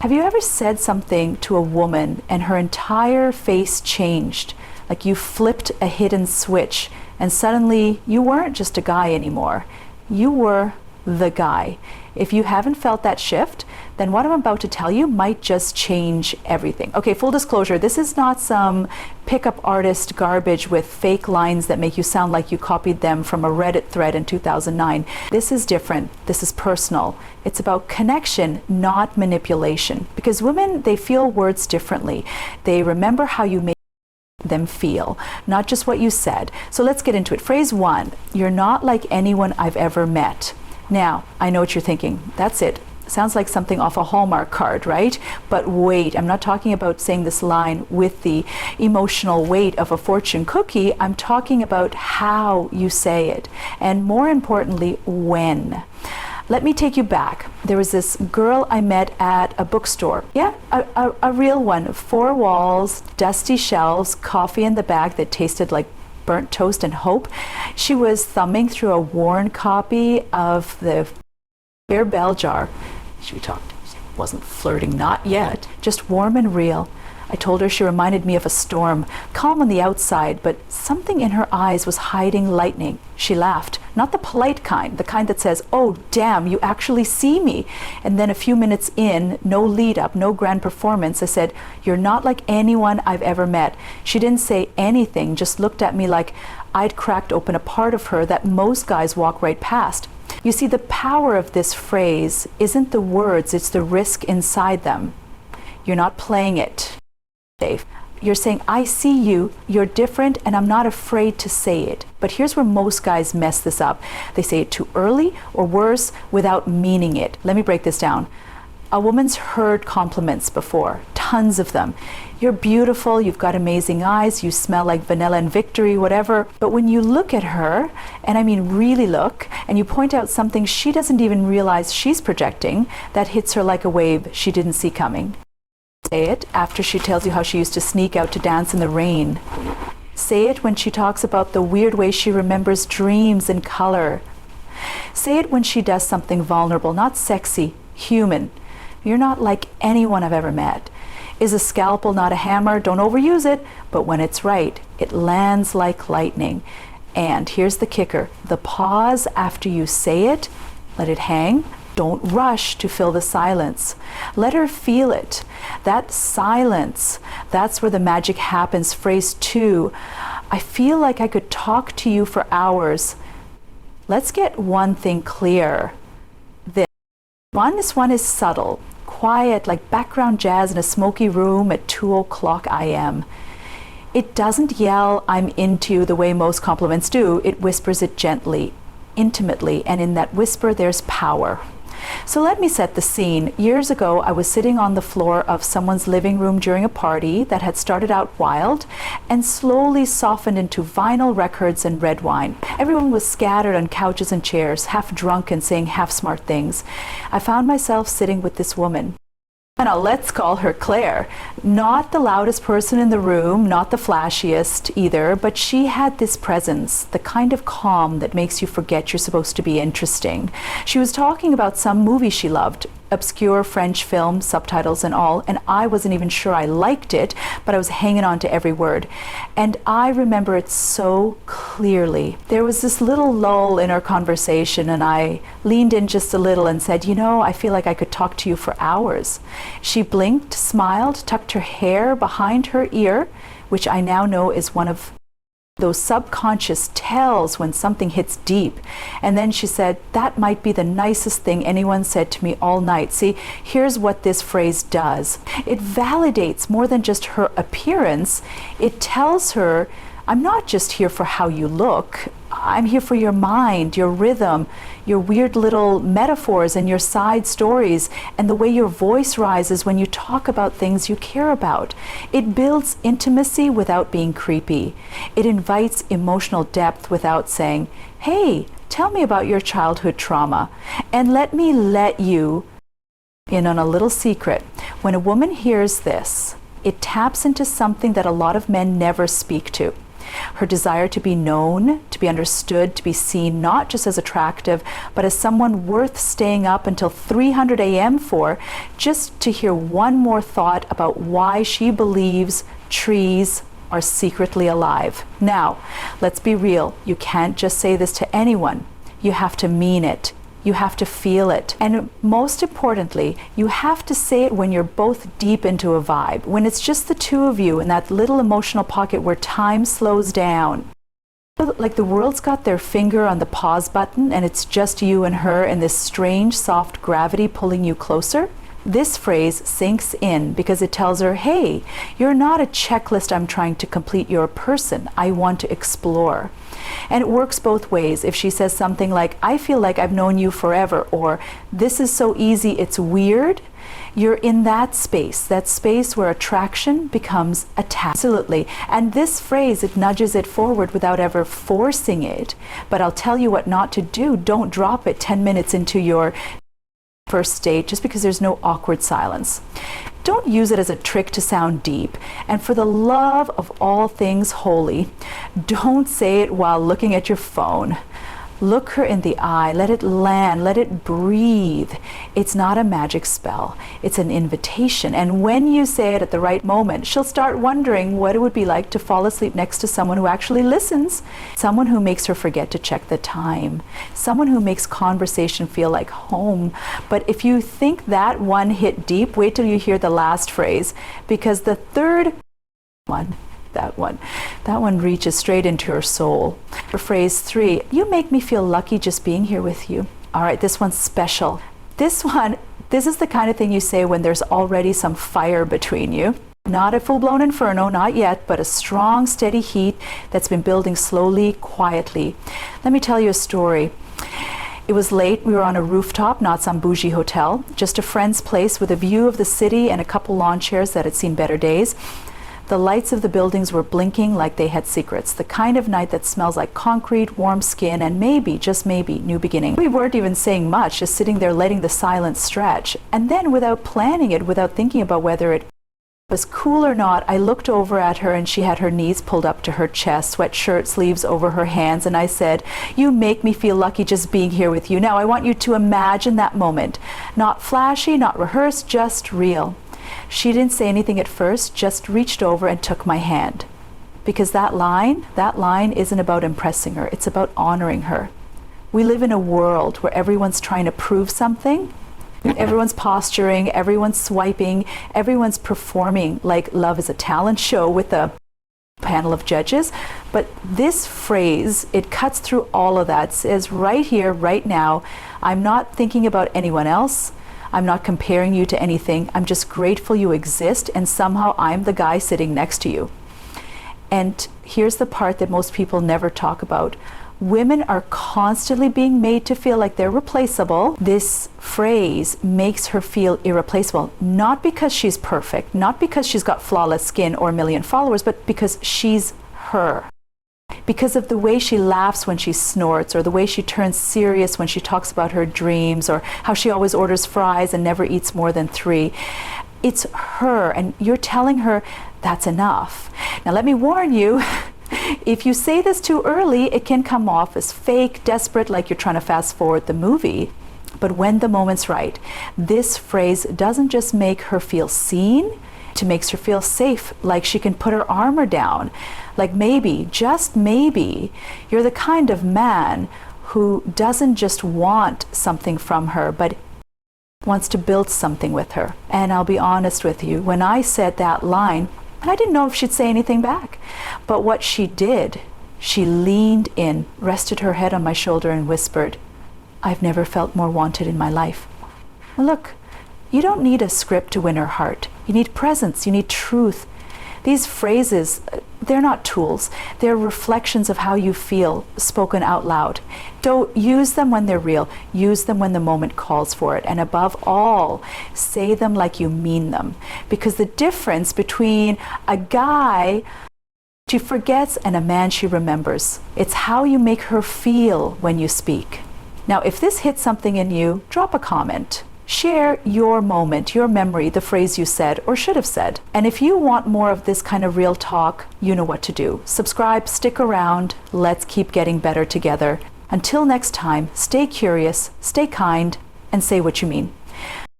Have you ever said something to a woman and her entire face changed? Like you flipped a hidden switch and suddenly you weren't just a guy anymore. You were the guy. If you haven't felt that shift, then what I'm about to tell you might just change everything. Okay, full disclosure, this is not some pickup artist garbage with fake lines that make you sound like you copied them from a Reddit thread in 2009. This is different. This is personal. It's about connection, not manipulation. Because women, they feel words differently. They remember how you made them feel, not just what you said. So let's get into it. Phrase 1, you're not like anyone I've ever met. Now, I know what you're thinking. That's it. Sounds like something off a Hallmark card, right? But wait, I'm not talking about saying this line with the emotional weight of a fortune cookie. I'm talking about how you say it, and more importantly, when. Let me take you back. There was this girl I met at a bookstore. Yeah, a real one. 4 walls, dusty shelves, coffee in the bag that tasted like burnt toast and hope. She was thumbing through a worn copy of the Beer Bell Jar. She talked. Wasn't flirting, not yet. Just warm and real. I told her she reminded me of a storm, calm on the outside, but something in her eyes was hiding lightning. She laughed, not the polite kind, the kind that says, "Oh, damn, you actually see me." And then a few minutes in, no lead up, no grand performance, I said, "You're not like anyone I've ever met." She didn't say anything, just looked at me like I'd cracked open a part of her that most guys walk right past. You see, the power of this phrase isn't the words, it's the risk inside them. You're not playing it. You're saying, I see you, you're different, and I'm not afraid to say it. But here's where most guys mess this up. They say it too early, or worse, without meaning it. Let me break this down. A woman's heard compliments before, tons of them. You're beautiful, you've got amazing eyes, you smell like vanilla and victory, whatever. But when you look at her, and I mean really look, and you point out something she doesn't even realize she's projecting, that hits her like a wave she didn't see coming. Say it after she tells you how she used to sneak out to dance in the rain. Say it when she talks about the weird way she remembers dreams and color. Say it when she does something vulnerable, not sexy, human. You're not like anyone I've ever met. Is a scalpel not a hammer? Don't overuse it, but when it's right, it lands like lightning. And here's the kicker. The pause after you say it, let it hang. Don't rush to fill the silence. Let her feel it. That silence, that's where the magic happens. Phrase 2, I feel like I could talk to you for hours. Let's get one thing clear. This one is subtle, quiet, like background jazz in a smoky room at 2:00 a.m. It doesn't yell, I'm into you, the way most compliments do. It whispers it gently, intimately, and in that whisper there's power. So let me set the scene. Years ago, I was sitting on the floor of someone's living room during a party that had started out wild and slowly softened into vinyl records and red wine. Everyone was scattered on couches and chairs, half drunk and saying half smart things. I found myself sitting with this woman. Now let's call her Claire. Not the loudest person in the room, not the flashiest either, but she had this presence, the kind of calm that makes you forget you're supposed to be interesting. She was talking about some movie she loved, obscure French film, subtitles and all, and I wasn't even sure I liked it, but I was hanging on to every word. And I remember it so clearly. There was this little lull in our conversation, and I leaned in just a little and said, you know, I feel like I could talk to you for hours. She blinked, smiled, tucked her hair behind her ear, which I now know is one of those subconscious tells when something hits deep. And then she said, that might be the nicest thing anyone said to me all night. See, here's what this phrase does. It validates more than just her appearance. It tells her, I'm not just here for how you look. I'm here for your mind, your rhythm, your weird little metaphors and your side stories, and the way your voice rises when you talk about things you care about. It builds intimacy without being creepy. It invites emotional depth without saying, hey, tell me about your childhood trauma. And let me let you in on a little secret. When a woman hears this, it taps into something that a lot of men never speak to. Her desire to be known, to be understood, to be seen, not just as attractive, but as someone worth staying up until 300 a.m. for, just to hear one more thought about why she believes trees are secretly alive. Now, let's be real. You can't just say this to anyone. You have to mean it. You have to feel it. And most importantly, you have to say it when you're both deep into a vibe, when it's just the two of you in that little emotional pocket where time slows down. Like the world's got their finger on the pause button and it's just you and her and this strange soft gravity pulling you closer. This phrase sinks in because it tells her, hey, you're not a checklist I'm trying to complete, you're a person I want to explore. And it works both ways. If she says something like, I feel like I've known you forever, or this is so easy, it's weird, you're in that space where attraction becomes attachment. Absolutely. And this phrase, it nudges it forward without ever forcing it. But I'll tell you what not to do. Don't drop it 10 minutes into your first date just because there's no awkward silence. Don't use it as a trick to sound deep. And for the love of all things holy, don't say it while looking at your phone. Look her in the eye, let it land, let it breathe. It's not a magic spell, it's an invitation. And when you say it at the right moment, she'll start wondering what it would be like to fall asleep next to someone who actually listens, someone who makes her forget to check the time, someone who makes conversation feel like home. But if you think that one hit deep, wait till you hear the last phrase, because the third one, that one reaches straight into her soul. For phrase 3, you make me feel lucky just being here with you. All right, this one's special. This is the kind of thing you say when there's already some fire between you. Not a full-blown inferno, not yet, but a strong, steady heat that's been building slowly, quietly. Let me tell you a story. It was late, we were on a rooftop, not some bougie hotel, just a friend's place with a view of the city and a couple lawn chairs that had seen better days. The lights of the buildings were blinking like they had secrets, the kind of night that smells like concrete, warm skin, and maybe, just maybe, new beginning. We weren't even saying much, just sitting there letting the silence stretch. And then without planning it, without thinking about whether it was cool or not, I looked over at her and she had her knees pulled up to her chest, sweatshirt sleeves over her hands, and I said, you make me feel lucky just being here with you. Now I want you to imagine that moment. Not flashy, not rehearsed, just real. She didn't say anything at first, just reached over and took my hand. Because that line isn't about impressing her, it's about honoring her. We live in a world where everyone's trying to prove something. Everyone's posturing, everyone's swiping, everyone's performing like love is a talent show with a panel of judges. But this phrase, it cuts through all of that. It says right here, right now, I'm not thinking about anyone else. I'm not comparing you to anything. I'm just grateful you exist, and somehow I'm the guy sitting next to you. And here's the part that most people never talk about. Women are constantly being made to feel like they're replaceable. This phrase makes her feel irreplaceable, not because she's perfect, not because she's got flawless skin or a million followers, but because she's her. Because of the way she laughs when she snorts, or the way she turns serious when she talks about her dreams, or how she always orders fries and never eats more than 3. It's her, and you're telling her that's enough. Now let me warn you, if you say this too early, it can come off as fake, desperate, like you're trying to fast forward the movie. But when the moment's right, this phrase doesn't just make her feel seen, it makes her feel safe, like she can put her armor down. Like maybe, just maybe, you're the kind of man who doesn't just want something from her, but wants to build something with her. And I'll be honest with you, when I said that line, I didn't know if she'd say anything back. But what she did, she leaned in, rested her head on my shoulder and whispered, I've never felt more wanted in my life. Look, you don't need a script to win her heart. You need presence, you need truth. These phrases, they're not tools. They're reflections of how you feel, spoken out loud. Don't use them when they're real. Use them when the moment calls for it. And above all, say them like you mean them. Because the difference between a guy she forgets and a man she remembers, it's how you make her feel when you speak. Now, if this hits something in you, drop a comment. Share your moment, your memory, the phrase you said or should have said. And if you want more of this kind of real talk, you know what to do. Subscribe, stick around, let's keep getting better together. Until next time, stay curious, stay kind, and say what you mean.